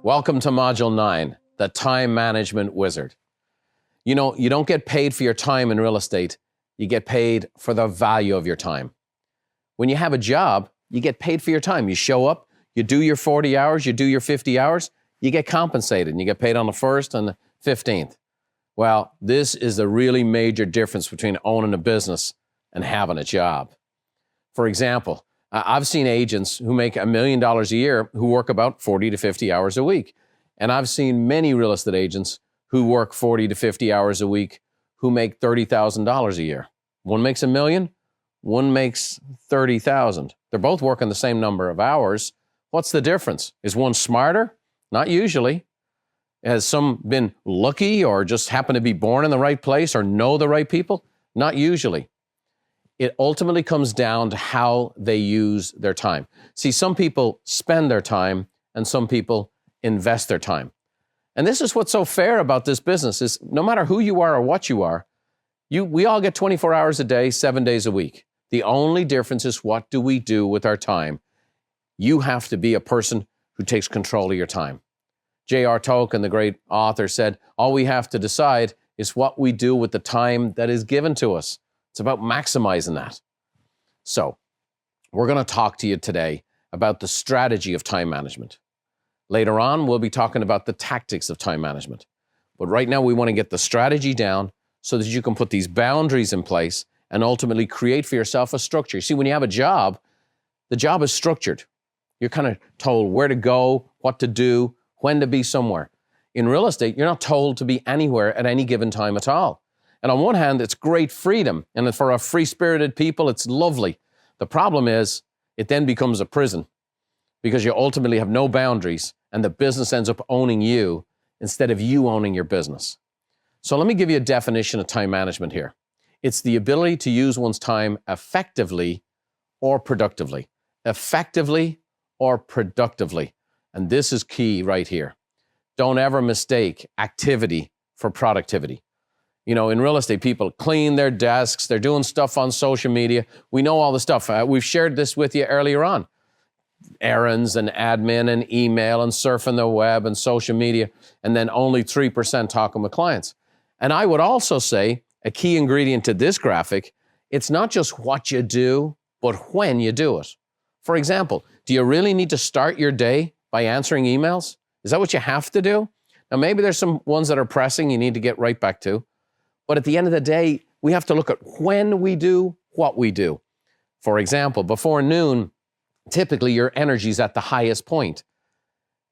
Welcome to Module 9, the Time Management Wizard. You know, you don't get paid for your time in real estate. You get paid for the value of your time. When you have a job, you get paid for your time. You show up, you do your 40 hours, you do your 50 hours, you get compensated, and you get paid on the 1st and the 15th. Well, this is a really major difference between owning a business and having a job. For example, I've seen agents who make $1 million a year who work about 40 to 50 hours a week. And I've seen many real estate agents who work 40 to 50 hours a week who make $30,000 a year. One makes $1 million, one makes $30,000. They're both working the same number of hours. What's the difference? Is one smarter? Not usually. Has some been lucky or just happen to be born in the right place or know the right people? Not usually. It ultimately comes down to how they use their time. See, some people spend their time and some people invest their time. And this is what's so fair about this business is no matter who you are or what you are, we all get 24 hours a day, 7 days a week. The only difference is what do we do with our time? You have to be a person who takes control of your time. J.R. Tolkien, the great author, said, all we have to decide is what we do with the time that is given to us. It's about maximizing that. So, we're going to talk to you today about the strategy of time management. Later on, we'll be talking about the tactics of time management. But right now, we want to get the strategy down so that you can put these boundaries in place and ultimately create for yourself a structure. You see, when you have a job, the job is structured. You're kind of told where to go, what to do, when to be somewhere. In real estate, you're not told to be anywhere at any given time at all. And on one hand, it's great freedom. And for a free-spirited people, it's lovely. The problem is, it then becomes a prison because you ultimately have no boundaries and the business ends up owning you instead of you owning your business. So let me give you a definition of time management here. It's the ability to use one's time effectively or productively. Effectively or productively. And this is key right here. Don't ever mistake activity for productivity. You know, in real estate, people clean their desks. They're doing stuff on social media. We know all the stuff. We've shared this with you earlier on. Errands and admin and email and surfing the web and social media. And then only 3% talking with clients. And I would also say a key ingredient to this graphic, it's not just what you do, but when you do it. For example, do you really need to start your day by answering emails? Is that what you have to do? Now, maybe there's some ones that are pressing you need to get right back to. But at the end of the day, we have to look at when we do what we do. For example, before noon, typically your energy is at the highest point.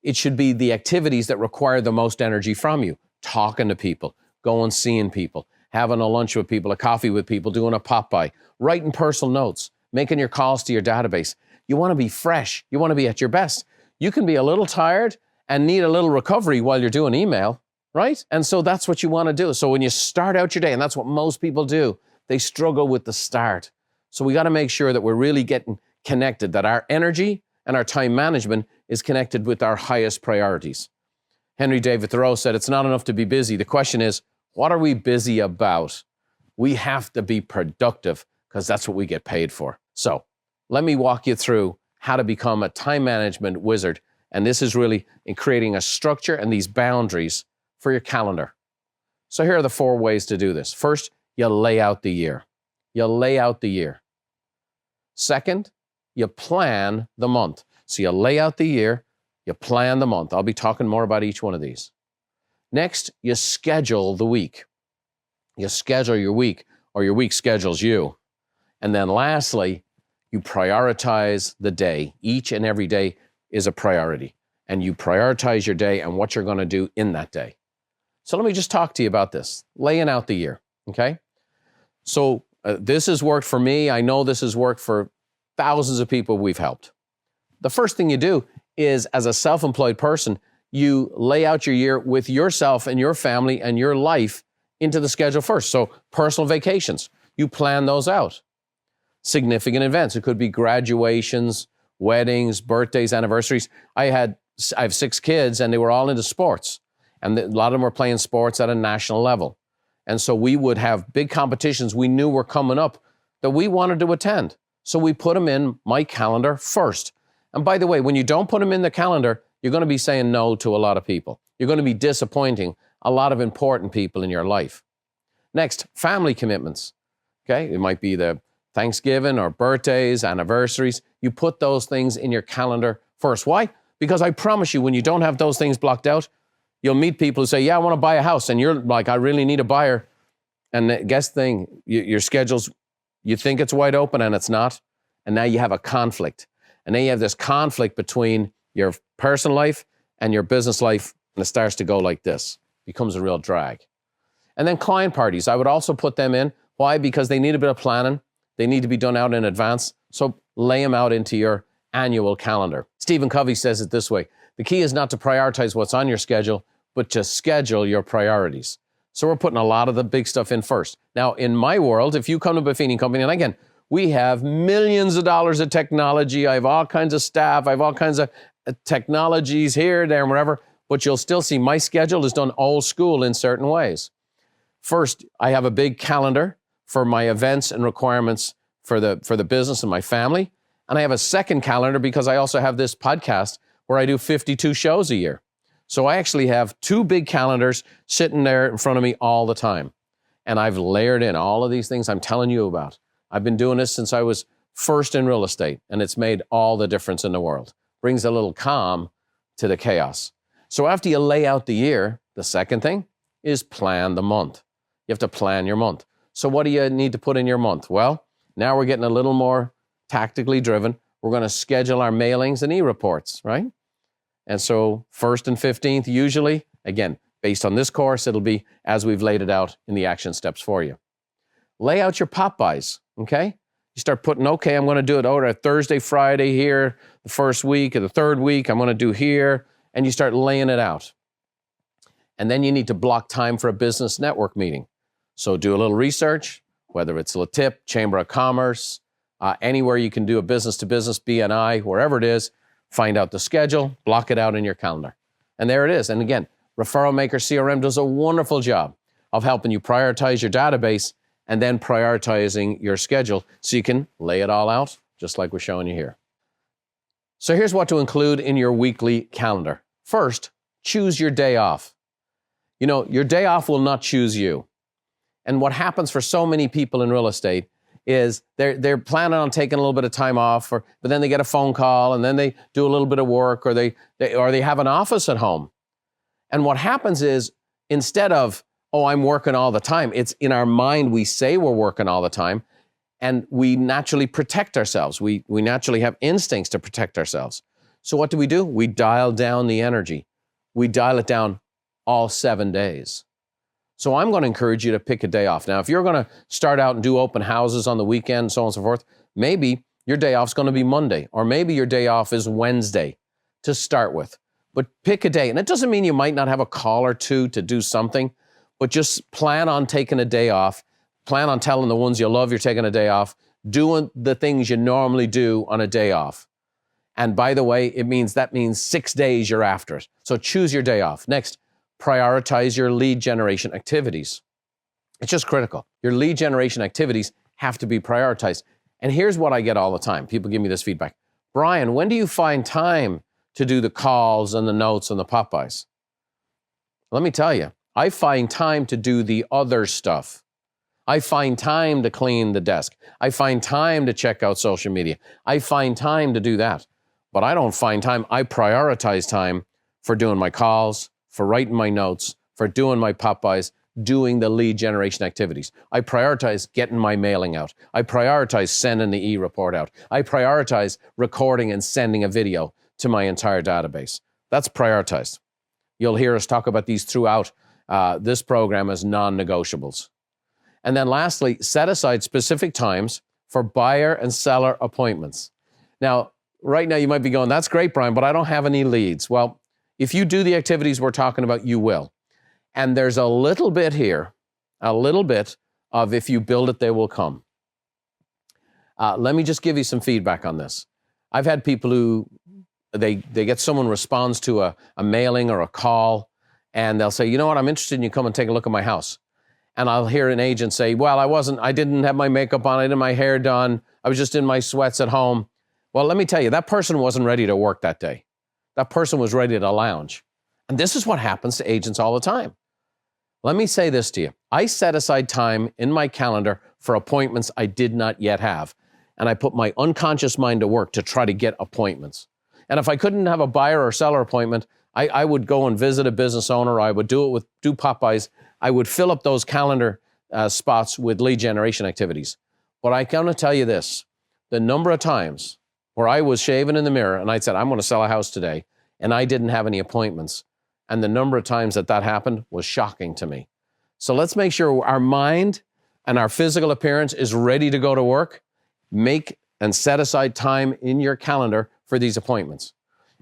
It should be the activities that require the most energy from you. Talking to people, going seeing people, having a lunch with people, a coffee with people, doing a pop-by, writing personal notes, making your calls to your database. You want to be fresh. You want to be at your best. You can be a little tired and need a little recovery while you're doing email. Right? And so that's what you want to do. So when you start out your day, and that's what most people do, they struggle with the start. So we got to make sure that we're really getting connected, that our energy and our time management is connected with our highest priorities. Henry David Thoreau said, it's not enough to be busy. The question is, what are we busy about? We have to be productive because that's what we get paid for. So let me walk you through how to become a time management wizard. And this is really in creating a structure and these boundaries for your calendar. So here are the 4 ways to do this. First, you lay out the year. You lay out the year. Second, you plan the month. So you lay out the year, you plan the month. I'll be talking more about each one of these. Next, you schedule the week. You schedule your week, or your week schedules you. And then lastly, you prioritize the day. Each and every day is a priority. And you prioritize your day and what you're going to do in that day. So let me just talk to you about this, laying out the year, okay? So this has worked for me. I know this has worked for thousands of people we've helped. The first thing you do is, as a self-employed person, you lay out your year with yourself and your family and your life into the schedule first. So personal vacations, you plan those out. Significant events, it could be graduations, weddings, birthdays, anniversaries. I have 6 kids and they were all into sports. And a lot of them were playing sports at a national level. And so we would have big competitions we knew were coming up that we wanted to attend. So we put them in my calendar first. And by the way, when you don't put them in the calendar, you're going to be saying no to a lot of people. You're going to be disappointing a lot of important people in your life. Next, family commitments. Okay, it might be the Thanksgiving or birthdays, anniversaries. You put those things in your calendar first. Why? Because I promise you, when you don't have those things blocked out, you'll meet people who say, yeah, I want to buy a house. And you're like, I really need a buyer. And guess the thing, your schedule's, you think it's wide open and it's not. And now you have a conflict. And then you have this conflict between your personal life and your business life. And it starts to go like this. Becomes a real drag. And then client parties, I would also put them in. Why? Because they need a bit of planning. They need to be done out in advance. So lay them out into your annual calendar. Stephen Covey says it this way. The key is not to prioritize what's on your schedule, but to schedule your priorities. So we're putting a lot of the big stuff in first. Now, in my world, if you come to Buffini Company, and again, we have millions of dollars of technology. I have all kinds of staff. I have all kinds of technologies here, there, and wherever. But you'll still see my schedule is done old school in certain ways. First, I have a big calendar for my events and requirements for the business and my family. And I have a second calendar because I also have this podcast where I do 52 shows a year. So I actually have two big calendars sitting there in front of me all the time. And I've layered in all of these things I'm telling you about. I've been doing this since I was first in real estate, and it's made all the difference in the world. Brings a little calm to the chaos. So after you lay out the year, the second thing is plan the month. You have to plan your month. So what do you need to put in your month? Well, now we're getting a little more tactically driven. We're going to schedule our mailings and e-reports, right? And so 1st and 15th, usually, again, based on this course, it'll be as we've laid it out in the action steps for you. Lay out your pop buys, okay? You start putting, okay, I'm going to do it over Thursday, Friday here, the first week or the third week, I'm going to do here, and you start laying it out. And then you need to block time for a business network meeting. So do a little research, whether it's Le Tip, Chamber of Commerce, anywhere you can do a business-to-business, BNI, wherever it is, find out the schedule, block it out in your calendar. And there it is. And again, Referral Maker CRM does a wonderful job of helping you prioritize your database and then prioritizing your schedule so you can lay it all out, just like we're showing you here. So here's what to include in your weekly calendar. First, choose your day off. You know, your day off will not choose you. And what happens for so many people in real estate is they're planning on taking a little bit of time off, but then they get a phone call, and then they do a little bit of work, or they have an office at home. And what happens is, instead of, oh, I'm working all the time, it's in our mind we say we're working all the time, and we naturally protect ourselves. We naturally have instincts to protect ourselves. So what do? We dial down the energy. We dial it down all 7 days. So I'm going to encourage you to pick a day off. Now, if you're going to start out and do open houses on the weekend, so on and so forth, maybe your day off is going to be Monday, or maybe your day off is Wednesday to start with. But pick a day. And it doesn't mean you might not have a call or two to do something, but just plan on taking a day off. Plan on telling the ones you love you're taking a day off, doing the things you normally do on a day off. And by the way, that means 6 days you're after it. So choose your day off. Next, prioritize your lead generation activities. It's just critical. Your lead generation activities have to be prioritized. And here's what I get all the time. People give me this feedback. Brian, when do you find time to do the calls and the notes and the pop-bys? Let me tell you, I find time to do the other stuff. I find time to clean the desk. I find time to check out social media. I find time to do that. But I don't find time. I prioritize time for doing my calls, for writing my notes, for doing my pop-bys, doing the lead generation activities. I prioritize getting my mailing out. I prioritize sending the e-report out. I prioritize recording and sending a video to my entire database. That's prioritized. You'll hear us talk about these throughout this program as non-negotiables. And then lastly, set aside specific times for buyer and seller appointments. Now, right now you might be going, that's great, Brian, but I don't have any leads. Well, if you do the activities we're talking about, you will. And there's a little bit here, a little bit of if you build it, they will come. Let me just give you some feedback on this. I've had people who, they get someone responds to a mailing or a call, and they'll say, you know what, I'm interested in you come and take a look at my house. And I'll hear an agent say, well, I didn't have my makeup on, I didn't have my hair done, I was just in my sweats at home. Well, let me tell you, that person wasn't ready to work that day. that person was ready to lounge. And this is what happens to agents all the time. Let me say this to you. I set aside time in my calendar for appointments I did not yet have. And I put my unconscious mind to work to try to get appointments. And if I couldn't have a buyer or seller appointment, I would go and visit a business owner. I would do Popeyes. I would fill up those calendar spots with lead generation activities. But I can tell you this, the number of times where I was shaving in the mirror and I said, I'm going to sell a house today, and I didn't have any appointments. And the number of times that happened was shocking to me. So let's make sure our mind and our physical appearance is ready to go to work. Make and set aside time in your calendar for these appointments.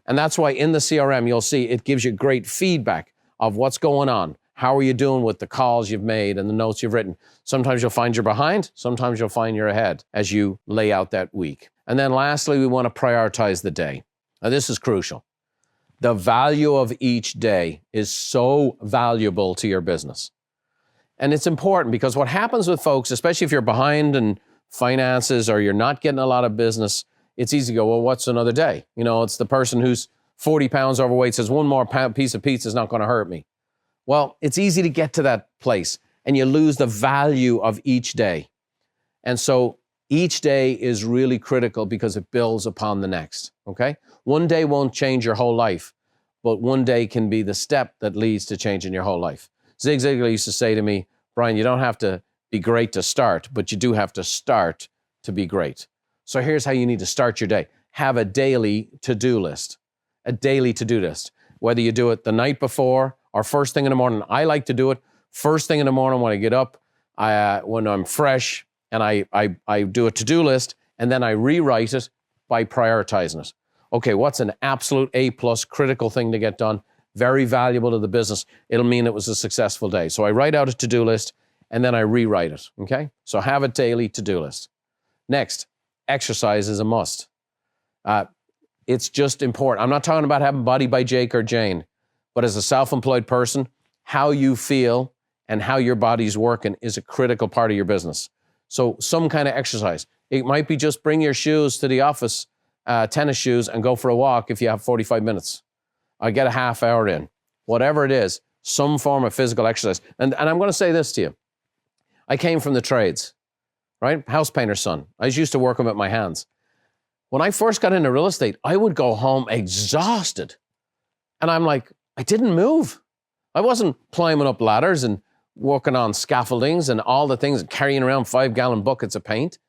And that's why in the CRM, you'll see it gives you great feedback of what's going on. How are you doing with the calls you've made and the notes you've written? Sometimes you'll find you're behind. Sometimes you'll find you're ahead as you lay out that week. And then lastly, we want to prioritize the day. Now, this is crucial. The value of each day is so valuable to your business. And it's important because what happens with folks, especially if you're behind in finances or you're not getting a lot of business, it's easy to go, well, what's another day? You know, it's the person who's 40 pounds overweight says, one more piece of pizza is not going to hurt me. Well, it's easy to get to that place and you lose the value of each day. And so each day is really critical because it builds upon the next, okay? One day won't change your whole life, but one day can be the step that leads to changing your whole life. Zig Ziglar used to say to me, Brian, you don't have to be great to start, but you do have to start to be great. So here's how you need to start your day. Have a daily to-do list, whether you do it the night before or first thing in the morning. I like to do it first thing in the morning when I get up, when I'm fresh, and I do a to-do list, and then I rewrite it by prioritizing it. Okay, what's an absolute A+ critical thing to get done? Very valuable to the business. It'll mean it was a successful day. So I write out a to-do list, and then I rewrite it, okay? So have a daily to-do list. Next, exercise is a must. It's just important. I'm not talking about having Body by Jake or Jane, but as a self-employed person, how you feel and how your body's working is a critical part of your business. So some kind of exercise. It might be just bring your shoes to the office, tennis shoes, and go for a walk if you have 45 minutes. I get a half hour in. Whatever it is, some form of physical exercise. And I'm going to say this to you. I came from the trades, right? House painter's son. I used to work them with my hands. When I first got into real estate, I would go home exhausted. And I'm like, I didn't move. I wasn't climbing up ladders and working on scaffoldings and all the things and carrying around 5-gallon buckets of paint.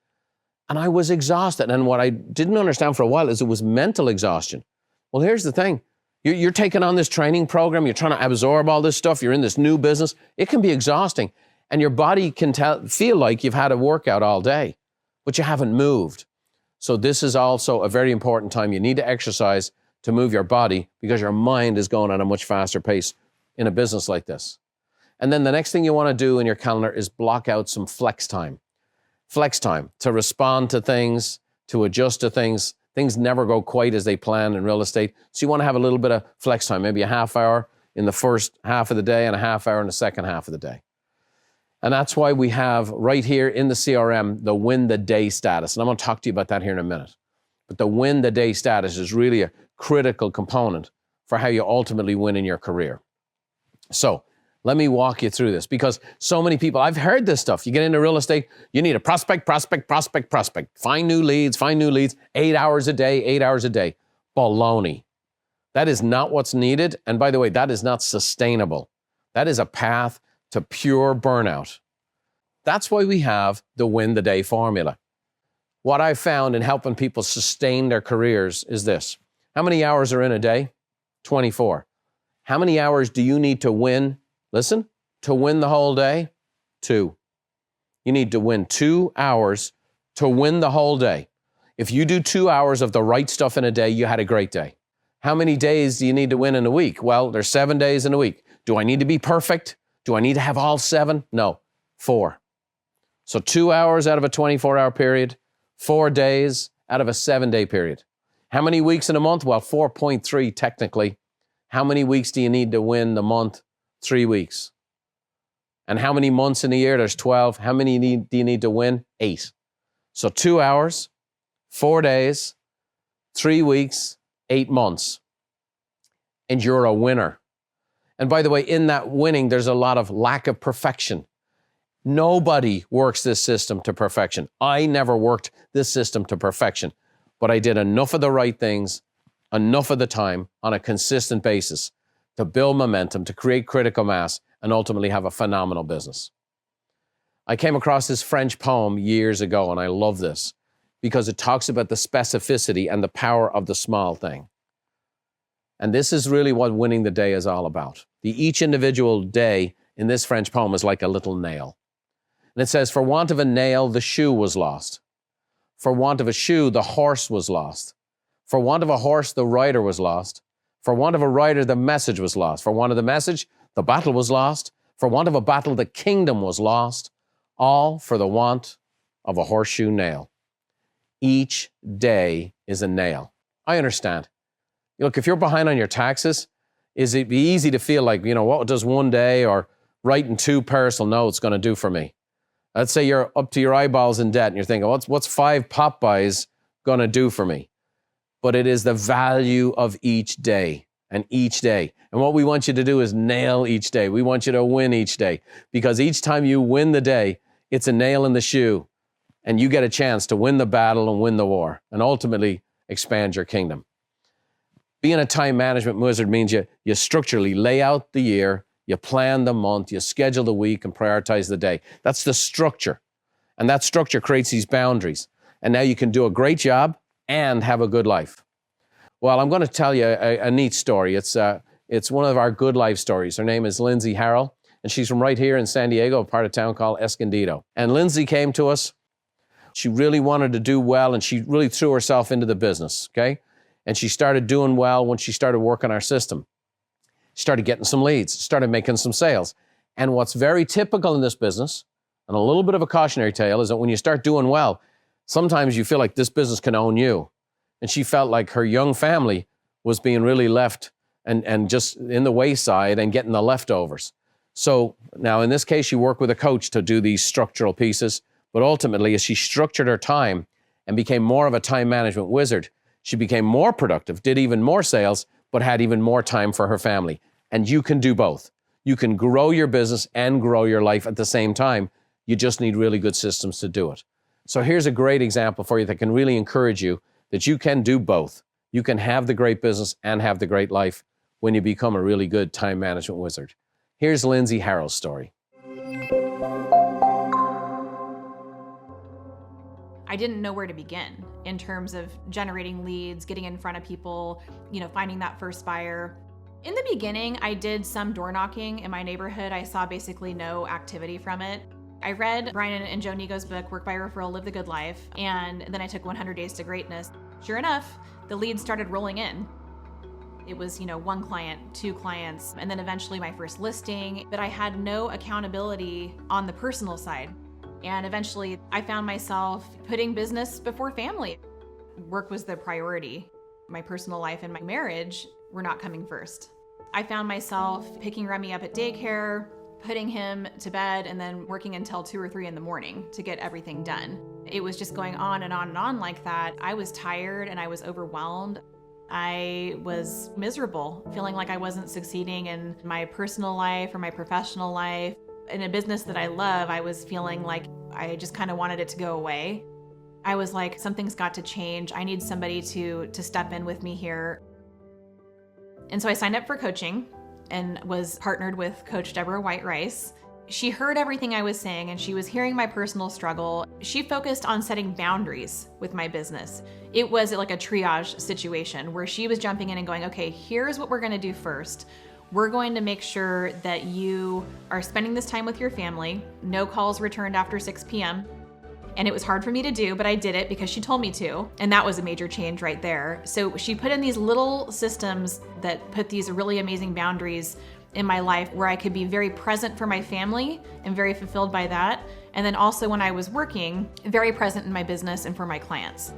And I was exhausted. And what I didn't understand for a while is it was mental exhaustion. Well, here's the thing. You're taking on this training program. You're trying to absorb all this stuff. You're in this new business. It can be exhausting. And your body can feel like you've had a workout all day, but you haven't moved. So this is also a very important time. You need to exercise to move your body because your mind is going at a much faster pace in a business like this. And then the next thing you want to do in your calendar is block out some flex time. Flex time to respond to things, to adjust to things. Things never go quite as they plan in real estate. So you want to have a little bit of flex time, maybe a half hour in the first half of the day and a half hour in the second half of the day. And that's why we have right here in the CRM, the win the day status. And I'm going to talk to you about that here in a minute. But the win the day status is really a critical component for how you ultimately win in your career. So let me walk you through this because so many people, I've heard this stuff. You get into real estate, you need a prospect. Find new leads, 8 hours a day. Baloney. That is not what's needed. And by the way, that is not sustainable. That is a path to pure burnout. That's why we have the win the day formula. What I've found in helping people sustain their careers is this. How many hours are in a day? 24. How many hours do you need to win? Listen, to win the whole day? 2. You need to win 2 hours to win the whole day. If you do 2 hours of the right stuff in a day, you had a great day. How many days do you need to win in a week? Well, there's 7 days in a week. Do I need to be perfect? Do I need to have all 7? No, 4. So 2 hours out of a 24-hour period, 4 days out of a 7-day period. How many weeks in a month? Well, 4.3 technically. How many weeks do you need to win the month? 3 weeks. And how many months in a year? There's 12. How many do you need to win? 8. So 2 hours, 4 days, 3 weeks, 8 months. and you're a winner. And by the way, in that winning, there's a lot of lack of perfection. Nobody works this system to perfection. I never worked this system to perfection, but I did enough of the right things, enough of the time on a consistent basis to build momentum, to create critical mass, and ultimately have a phenomenal business. I came across this French poem years ago, and I love this because it talks about the specificity and the power of the small thing. And this is really what winning the day is all about. Each individual day in this French poem is like a little nail. And it says, for want of a nail, the shoe was lost. For want of a shoe, the horse was lost. For want of a horse, the rider was lost. For want of a rider, the message was lost. For want of the message, the battle was lost. For want of a battle, the kingdom was lost. All for the want of a horseshoe nail. Each day is a nail. I understand. Look, if you're behind on your taxes, is it be easy to feel like, what does one day or writing 2 personal notes going to do for me? Let's say you're up to your eyeballs in debt and you're thinking, what's 5 Popeyes going to do for me? But it is the value of each day and each day. And what we want you to do is nail each day. We want you to win each day, because each time you win the day, it's a nail in the shoe, and you get a chance to win the battle and win the war and ultimately expand your kingdom. Being a time management wizard means you structurally lay out the year, you plan the month, you schedule the week, and prioritize the day. That's the structure. And that structure creates these boundaries. And now you can do a great job and have a good life. Well, I'm going to tell you a neat story. It's one of our good life stories. Her name is Lindsay Harrell, and she's from right here in San Diego, a part of town called Escondido. And Lindsay came to us. She really wanted to do well, and she really threw herself into the business, okay? And she started doing well when she started working our system. She started getting some leads, started making some sales. And what's very typical in this business, and a little bit of a cautionary tale, is that when you start doing well, sometimes you feel like this business can own you. And she felt like her young family was being really left and just in the wayside and getting the leftovers. So now in this case, she worked with a coach to do these structural pieces. But ultimately, as she structured her time and became more of a time management wizard, she became more productive, did even more sales, but had even more time for her family. And you can do both. You can grow your business and grow your life at the same time. You just need really good systems to do it. So here's a great example for you that can really encourage you that you can do both. You can have the great business and have the great life when you become a really good time management wizard. Here's Lindsay Harrell's story. I didn't know where to begin in terms of generating leads, getting in front of people, finding that first buyer. In the beginning, I did some door knocking in my neighborhood. I saw basically no activity from it. I read Brian and Joe Nigo's book, Work by Referral, Live the Good Life, and then I took 100 Days to Greatness. Sure enough, the leads started rolling in. It was, 1 client, 2 clients, and then eventually my first listing, but I had no accountability on the personal side. And eventually I found myself putting business before family. Work was the priority. My personal life and my marriage were not coming first. I found myself picking Remy up at daycare, putting him to bed, and then working until 2 or 3 in the morning to get everything done. It was just going on and on and on like that. I was tired and I was overwhelmed. I was miserable, feeling like I wasn't succeeding in my personal life or my professional life. In a business that I love, I was feeling like I just kind of wanted it to go away. I was like, something's got to change. I need somebody to step in with me here. And so I signed up for coaching and was partnered with Coach Deborah White Rice. She heard everything I was saying and she was hearing my personal struggle. She focused on setting boundaries with my business. It was like a triage situation where she was jumping in and going, okay, here's what we're going to do first. We're going to make sure that you are spending this time with your family. No calls returned after 6 p.m. And it was hard for me to do, but I did it because she told me to. And that was a major change right there. So she put in these little systems that put these really amazing boundaries in my life where I could be very present for my family and very fulfilled by that. And then also when I was working, very present in my business and for my clients.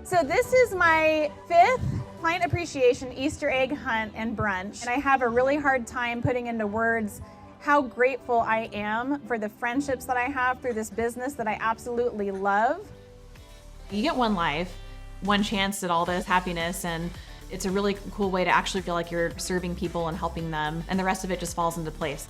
So this is my 5th client appreciation Easter egg hunt and brunch. And I have a really hard time putting into words how grateful I am for the friendships that I have through this business that I absolutely love. You get one life, one chance at all this happiness, and It's a really cool way to actually feel like you're serving people and helping them, and the rest of it just falls into place.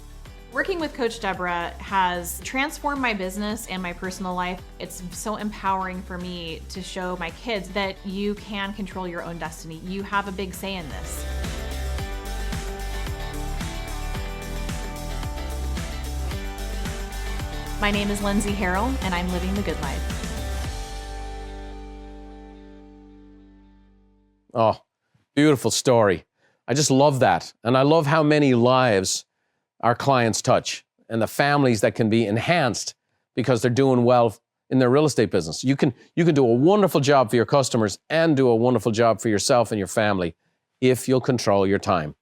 Working with Coach Deborah has transformed my business and my personal life. It's so empowering for me to show my kids that you can control your own destiny. You have a big say in this. My name is Lindsay Harrell, and I'm living the good life. Oh, beautiful story. I just love that. And I love how many lives our clients touch and the families that can be enhanced because they're doing well in their real estate business. You can do a wonderful job for your customers and do a wonderful job for yourself and your family if you'll control your time.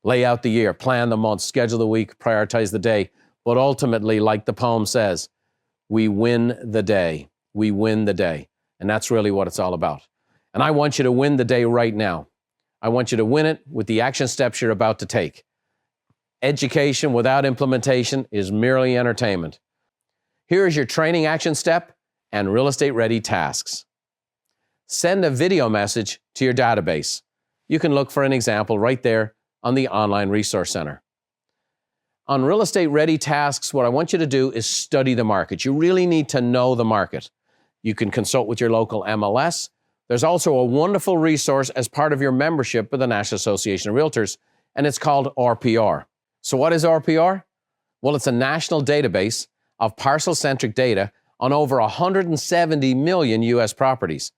Lay out the year, plan the month, schedule the week, prioritize the day. But ultimately, like the poem says, we win the day. We win the day. And that's really what it's all about. And I want you to win the day right now. I want you to win it with the action steps you're about to take. Education without implementation is merely entertainment. Here is your training action step and real estate ready tasks. Send a video message to your database. You can look for an example right there on the Online Resource Center. On real estate ready tasks, what I want you to do is study the market. You really need to know the market. You can consult with your local MLS. There's also a wonderful resource as part of your membership with the National Association of Realtors, and it's called RPR. So what is RPR? Well, it's a national database of parcel-centric data on over 170 million U.S. properties.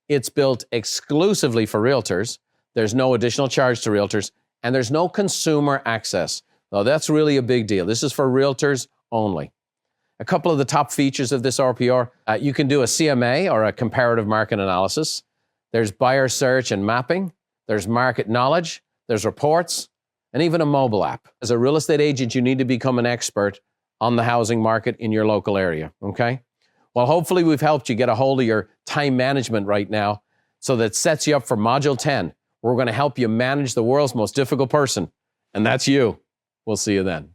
It's built exclusively for realtors. There's no additional charge to realtors, and there's no consumer access. Now, that's really a big deal. This is for realtors only. A couple of the top features of this RPR, you can do a CMA or a comparative market analysis. There's buyer search and mapping. There's market knowledge. There's reports, and even a mobile app. As a real estate agent, you need to become an expert on the housing market in your local area, okay? Well, hopefully we've helped you get a hold of your time management right now so that sets you up for Module 10. We're going to help you manage the world's most difficult person, and that's you. We'll see you then.